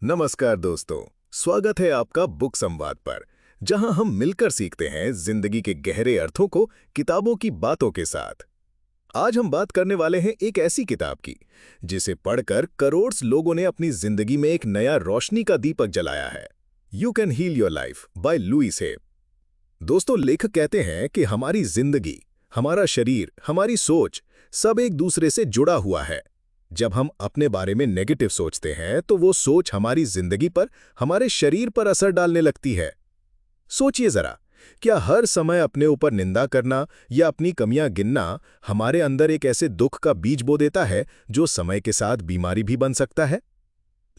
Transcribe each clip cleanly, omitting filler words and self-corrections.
नमस्कार दोस्तों, स्वागत है आपका बुक संवाद पर, जहां हम मिलकर सीखते हैं जिंदगी के गहरे अर्थों को किताबों की बातों के साथ। आज हम बात करने वाले हैं एक ऐसी किताब की, जिसे पढ़कर करोड़ लोगों ने अपनी जिंदगी में एक नया रोशनी का दीपक जलाया है। You can heal your life by Louise Hay. दोस्तों, लेखक कहते हैं कि हमारी जिंदगी, हमारा शरीर, हमारी सोच सब एक दूसरे से जुड़ा हुआ है। जब हम अपने बारे में नेगेटिव सोचते हैं तो वो सोच हमारी जिंदगी पर, हमारे शरीर पर असर डालने लगती है। सोचिए जरा, क्या हर समय अपने ऊपर निंदा करना या अपनी कमियां गिनना हमारे अंदर एक ऐसे दुख का बीज बो देता है जो समय के साथ बीमारी भी बन सकता है?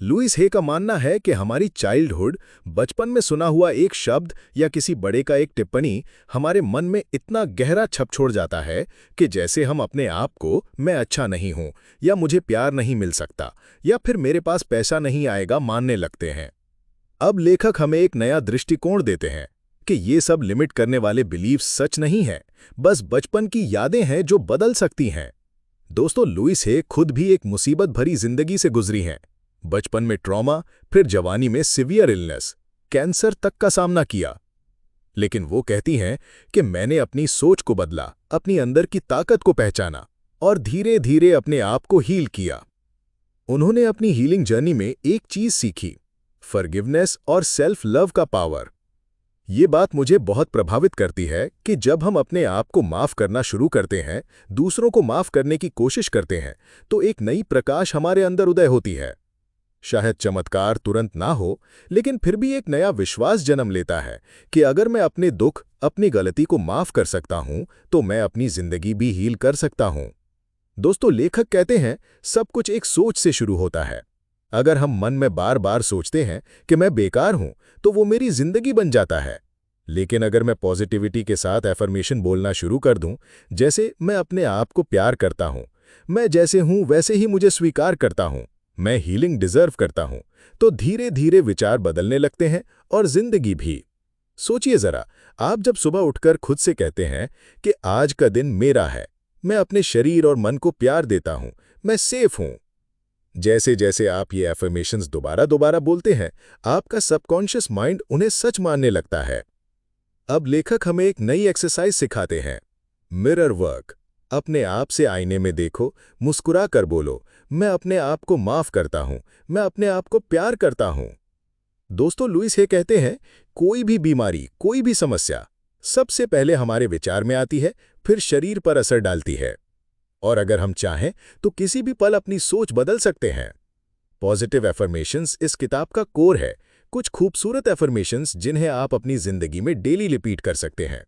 लुइस हे का मानना है कि हमारी चाइल्डहुड, बचपन में सुना हुआ एक शब्द या किसी बड़े का एक टिप्पणी हमारे मन में इतना गहरा छप छोड़ जाता है कि जैसे हम अपने आप को मैं अच्छा नहीं हूं, या मुझे प्यार नहीं मिल सकता, या फिर मेरे पास पैसा नहीं आएगा मानने लगते हैं। अब लेखक हमें एक नया दृष्टिकोण देते हैं कि ये सब लिमिट करने वाले बिलीफ सच नहीं है, बस बचपन की यादें हैं जो बदल सकती हैं। दोस्तों, लुइस हे खुद भी एक मुसीबत भरी जिंदगी से गुजरी हैं। बचपन में ट्रॉमा, फिर जवानी में सिवियर इलनेस, कैंसर तक का सामना किया। लेकिन वो कहती हैं कि मैंने अपनी सोच को बदला, अपनी अंदर की ताकत को पहचाना और धीरे धीरे अपने आप को हील किया। उन्होंने अपनी हीलिंग जर्नी में एक चीज सीखी, फॉरगिवनेस और सेल्फ लव का पावर। ये बात मुझे बहुत प्रभावित करती है कि जब हम अपने आप को माफ करना शुरू करते हैं, दूसरों को माफ करने की कोशिश करते हैं, तो एक नई प्रकाश हमारे अंदर उदय होती है। शायद चमत्कार तुरंत ना हो, लेकिन फिर भी एक नया विश्वास जन्म लेता है कि अगर मैं अपने दुख, अपनी गलती को माफ कर सकता हूं, तो मैं अपनी जिंदगी भी हील कर सकता हूं। दोस्तों, लेखक कहते हैं सब कुछ एक सोच से शुरू होता है। अगर हम मन में बार बार सोचते हैं कि मैं बेकार हूं, तो वो मेरी जिंदगी बन जाता है। लेकिन अगर मैं पॉजिटिविटी के साथ एफर्मेशन बोलना शुरू कर दूं, जैसे मैं अपने आप को प्यार करता हूं, मैं जैसे हूं वैसे ही मुझे स्वीकार करता हूं, मैं हीलिंग डिजर्व करता हूं, तो धीरे धीरे विचार बदलने लगते हैं और जिंदगी भी। सोचिए जरा, आप जब सुबह उठकर खुद से कहते हैं कि आज का दिन मेरा है, मैं अपने शरीर और मन को प्यार देता हूं, मैं सेफ हूं। जैसे जैसे आप ये एफर्मेशंस दोबारा दोबारा बोलते हैं, आपका सबकॉन्शियस माइंड उन्हें सच मानने लगता है। अब लेखक हमें एक नई एक्सरसाइज सिखाते हैं, मिरर वर्क। अपने आप से आईने में देखो, मुस्कुरा कर बोलो, मैं अपने आप को माफ करता हूं, मैं अपने आप को प्यार करता हूं। दोस्तों, लुइस हे कहते हैं, कोई भी बीमारी, कोई भी समस्या सबसे पहले हमारे विचार में आती है, फिर शरीर पर असर डालती है। और अगर हम चाहें तो किसी भी पल अपनी सोच बदल सकते हैं। पॉजिटिव एफर्मेशंस इस किताब का कोर है, कुछ खूबसूरत एफर्मेशंस जिन्हें आप अपनी जिंदगी में डेली रिपीट कर सकते हैं।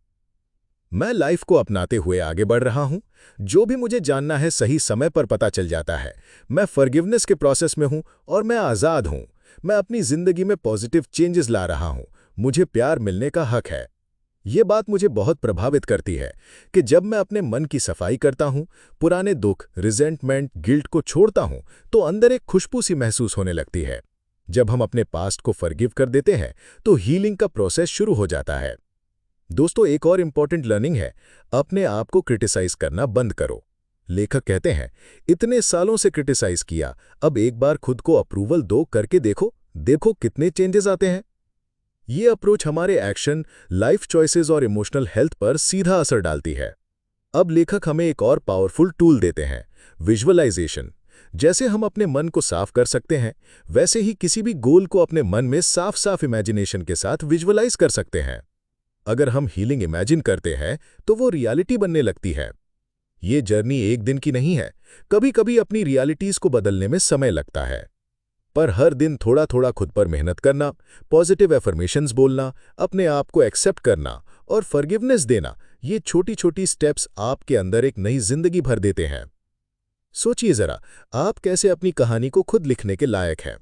मैं लाइफ को अपनाते हुए आगे बढ़ रहा हूं, जो भी मुझे जानना है सही समय पर पता चल जाता है। मैं फॉरगिवनेस के प्रोसेस में हूं और मैं आज़ाद हूं। मैं अपनी जिंदगी में पॉजिटिव चेंजेस ला रहा हूं, मुझे प्यार मिलने का हक है। ये बात मुझे बहुत प्रभावित करती है कि जब मैं अपने मन की सफाई करता हूं, पुराने दुख, रिजेंटमेंट, गिल्ट को छोड़ता हूं, तो अंदर एक खुशबू सी महसूस होने लगती है। जब हम अपने पास्ट को फॉरगिव कर देते हैं, तो हीलिंग का प्रोसेस शुरू हो जाता है। दोस्तों, एक और इंपॉर्टेंट लर्निंग है, अपने आप को क्रिटिसाइज करना बंद करो। लेखक कहते हैं, इतने सालों से क्रिटिसाइज किया, अब एक बार खुद को अप्रूवल दो करके देखो, देखो कितने चेंजेस आते हैं। ये अप्रोच हमारे एक्शन, लाइफ चॉइसेस और इमोशनल हेल्थ पर सीधा असर डालती है। अब लेखक हमें एक और पावरफुल टूल देते हैं, विजुअलाइजेशन। जैसे हम अपने मन को साफ कर सकते हैं, वैसे ही किसी भी गोल को अपने मन में साफ साफ इमेजिनेशन के साथ विजुअलाइज कर सकते हैं। अगर हम हीलिंग इमेजिन करते हैं, तो वो रियलिटी बनने लगती है। ये जर्नी एक दिन की नहीं है, कभी कभी अपनी रियलिटीज को बदलने में समय लगता है। पर हर दिन थोड़ा थोड़ा खुद पर मेहनत करना, पॉजिटिव एफर्मेशंस बोलना, अपने आप को एक्सेप्ट करना और फॉरगिवनेस देना, ये छोटी छोटी स्टेप्स आपके अंदर एक नई जिंदगी भर देते हैं। सोचिए जरा, आप कैसे अपनी कहानी को खुद लिखने के लायक हैं।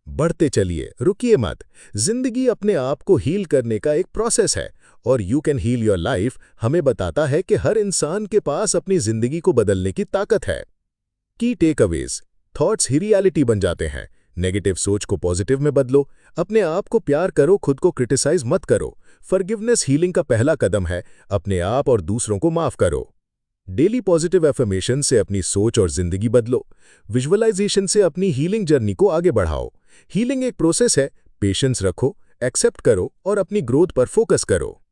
बढ़ते चलिए, रुकिए मत। जिंदगी अपने आप को हील करने का एक प्रोसेस है, और you can heal your life हमें बताता है कि हर इंसान के पास अपनी जिंदगी को बदलने की ताकत है। की टेकअवेज, थॉट्स ही रियलिटी बन जाते हैं। नेगेटिव सोच को पॉजिटिव में बदलो, अपने आप को प्यार करो, खुद को क्रिटिसाइज मत करो। फॉरगिवनेस हीलिंग का पहला कदम है, अपने आप और दूसरों को माफ करो। डेली पॉजिटिव एफर्मेशन से अपनी सोच और जिंदगी बदलो। विजुअलाइजेशन से अपनी हीलिंग जर्नी को आगे बढ़ाओ। हीलिंग एक प्रोसेस है, पेशेंस रखो, एक्सेप्ट करो और अपनी ग्रोथ पर फोकस करो।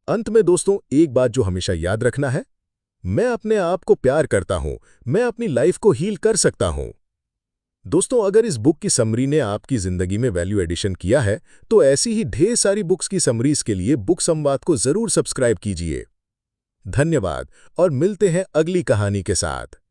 अंत में दोस्तों, एक बात जो हमेशा याद रखना है, मैं अपने आप को प्यार करता हूं, मैं अपनी लाइफ को हील कर सकता हूं। दोस्तों, अगर इस बुक की समरी ने आपकी जिंदगी में वैल्यू एडिशन किया है, तो ऐसी ही ढेर सारी बुक्स की समरीज के लिए बुक संवाद को जरूर सब्सक्राइब कीजिए। धन्यवाद और मिलते हैं अगली कहानी के साथ।